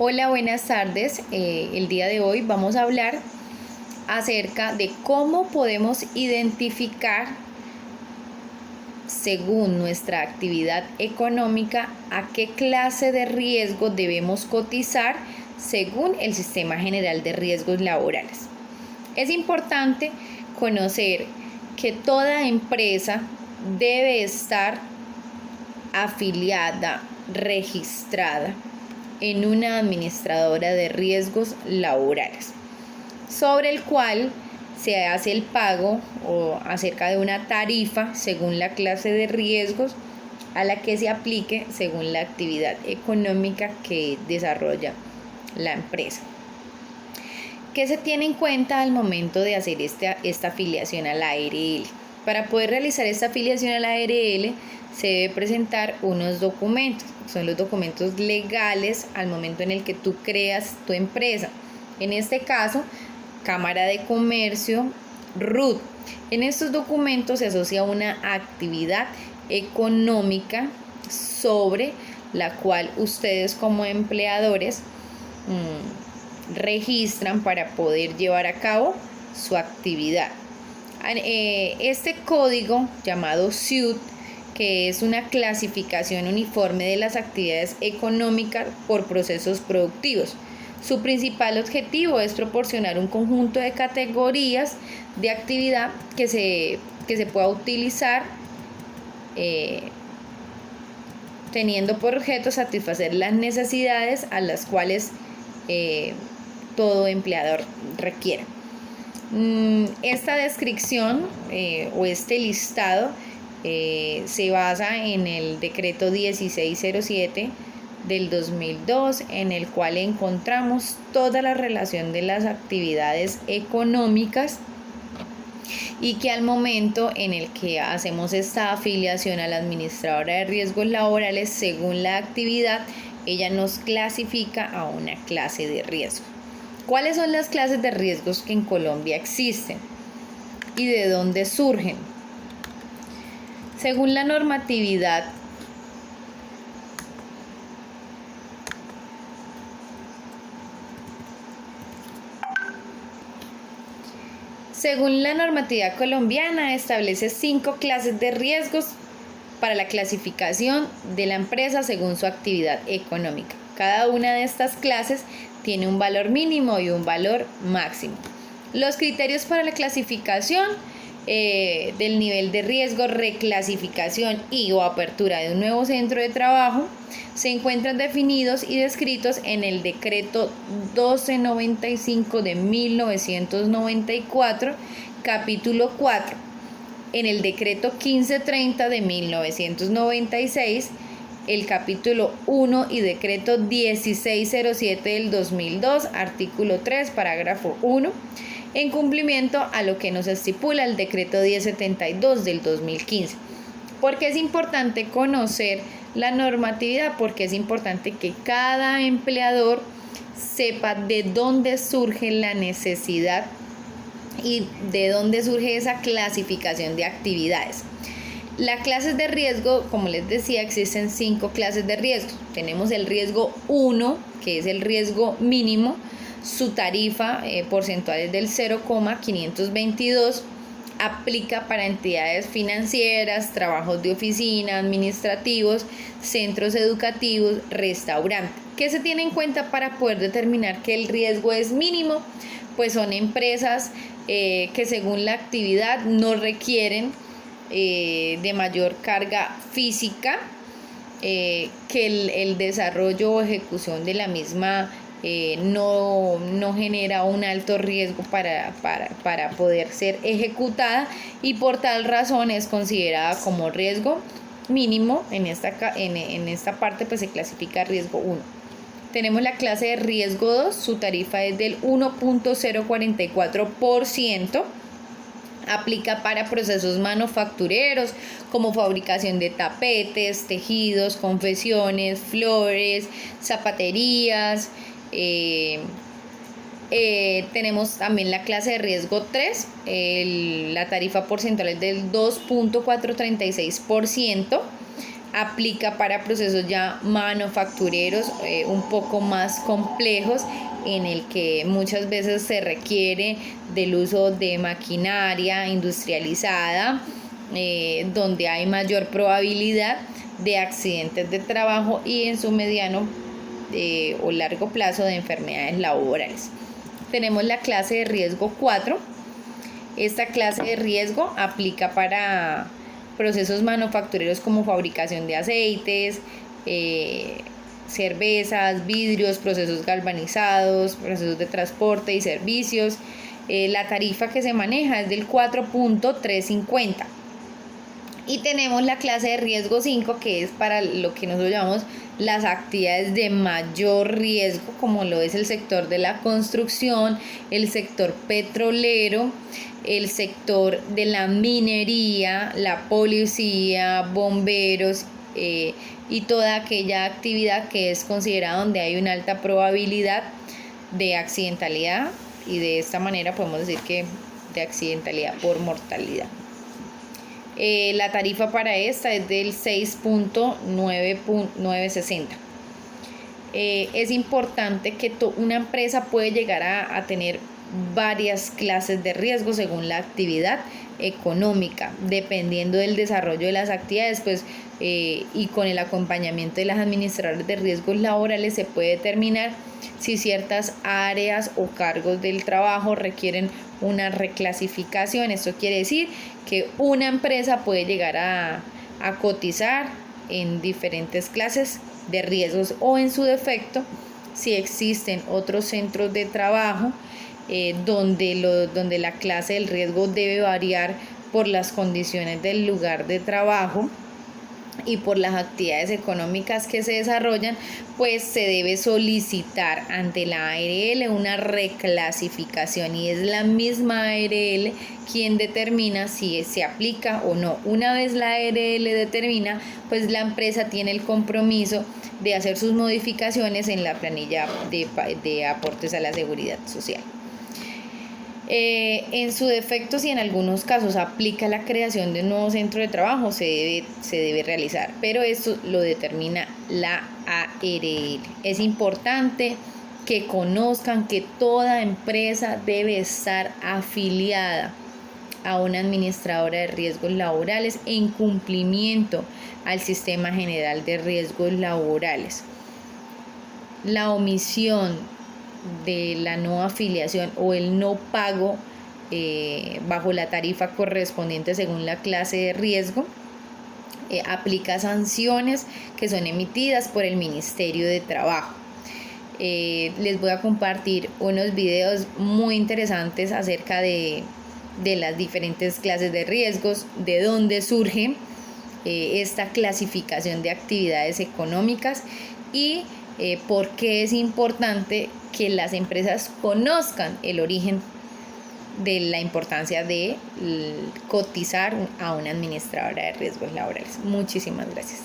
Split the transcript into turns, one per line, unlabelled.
Hola, buenas tardes. El día de hoy vamos a hablar acerca de cómo podemos identificar, según nuestra actividad económica, a qué clase de riesgo debemos cotizar según el Sistema General de Riesgos Laborales. Es importante conocer que toda empresa debe estar afiliada, registrada en una administradora de riesgos laborales, sobre el cual se hace el pago o acerca de una tarifa según la clase de riesgos a la que se aplique según la actividad económica que desarrolla la empresa. ¿Qué se tiene en cuenta al momento de hacer esta afiliación a la ARL? Para poder realizar esta afiliación a la ARL se debe presentar unos documentos, son los documentos legales al momento en el que tú creas tu empresa. En este caso, Cámara de Comercio, RUT. En estos documentos se asocia una actividad económica sobre la cual ustedes como empleadores registran para poder llevar a cabo su actividad. Este código llamado SUIT, que es una clasificación uniforme de las actividades económicas por procesos productivos. Su principal objetivo es proporcionar un conjunto de categorías de actividad que se pueda utilizar teniendo por objeto satisfacer las necesidades a las cuales todo empleador requiere. Esta descripción o este listado se basa en el decreto 1607 del 2002, en el cual encontramos toda la relación de las actividades económicas y que al momento en el que hacemos esta afiliación a la administradora de riesgos laborales, según la actividad, ella nos clasifica a una clase de riesgo. ¿Cuáles son las clases de riesgos que en Colombia existen y de dónde surgen? Según la normatividad colombiana, establece 5 clases de riesgos para la clasificación de la empresa según su actividad económica. Cada una de estas clases tiene un valor mínimo y un valor máximo. Los criterios para la clasificación del nivel de riesgo, reclasificación y o apertura de un nuevo centro de trabajo se encuentran definidos y descritos en el decreto 1295 de 1994, capítulo 4, en el decreto 1530 de 1996, el capítulo 1 y decreto 1607 del 2002, artículo 3, parágrafo 1, en cumplimiento a lo que nos estipula el decreto 1072 del 2015. ¿Por qué es importante conocer la normatividad? Porque es importante que cada empleador sepa de dónde surge la necesidad y de dónde surge esa clasificación de actividades. Las clases de riesgo, como les decía, existen 5 clases de riesgo. Tenemos el riesgo 1, que es el riesgo mínimo. Su tarifa porcentual es del 0,522. Aplica para entidades financieras, trabajos de oficina, administrativos, centros educativos, restaurantes. ¿Qué se tiene en cuenta para poder determinar que el riesgo es mínimo? Pues son empresas que según la actividad no requieren de mayor carga física, que el desarrollo o ejecución de la misma no genera un alto riesgo para poder ser ejecutada, y por tal razón es considerada como riesgo mínimo. En esta parte pues se clasifica riesgo 1. Tenemos la clase de riesgo 2, su tarifa es del 1.044%. Aplica para procesos manufactureros como fabricación de tapetes, tejidos, confecciones, flores, zapaterías. Tenemos también la clase de riesgo 3, la tarifa porcentual es del 2.436%. Aplica para procesos ya manufactureros un poco más complejos, en el que muchas veces se requiere del uso de maquinaria industrializada, donde hay mayor probabilidad de accidentes de trabajo y en su mediano o largo plazo de enfermedades laborales. Tenemos la clase de riesgo 4. Esta clase de riesgo aplica para procesos manufactureros como fabricación de aceites, cervezas, vidrios, procesos galvanizados, procesos de transporte y servicios. La tarifa que se maneja es del 4.350. Y tenemos la clase de riesgo 5, que es para lo que nosotros llamamos las actividades de mayor riesgo, como lo es el sector de la construcción, el sector petrolero, el sector de la minería, la policía, bomberos y toda aquella actividad que es considerada donde hay una alta probabilidad de accidentalidad, y de esta manera podemos decir que de accidentalidad por mortalidad. La tarifa para esta es del 6.960. Es importante que una empresa puede llegar a tener varias clases de riesgo según la actividad económica, dependiendo del desarrollo de las actividades, y con el acompañamiento de las administradoras de riesgos laborales se puede determinar si ciertas áreas o cargos del trabajo requieren una reclasificación. Esto quiere decir que una empresa puede llegar a cotizar en diferentes clases de riesgos, o en su defecto, si existen otros centros de trabajo donde la clase del riesgo debe variar por las condiciones del lugar de trabajo y por las actividades económicas que se desarrollan, pues se debe solicitar ante la ARL una reclasificación, y es la misma ARL quien determina si se aplica o no. Una vez la ARL determina, pues la empresa tiene el compromiso de hacer sus modificaciones en la planilla de aportes a la seguridad social. En su defecto, si en algunos casos aplica la creación de un nuevo centro de trabajo, se debe realizar, pero esto lo determina la ARL. Es importante que conozcan que toda empresa debe estar afiliada a una administradora de riesgos laborales en cumplimiento al Sistema General de Riesgos Laborales. La omisión de la no afiliación o el no pago bajo la tarifa correspondiente según la clase de riesgo aplica sanciones que son emitidas por el Ministerio de Trabajo. Les voy a compartir unos videos muy interesantes acerca de las diferentes clases de riesgos, de dónde surge esta clasificación de actividades económicas, y por qué es importante que las empresas conozcan el origen de la importancia de cotizar a una administradora de riesgos laborales. Muchísimas gracias.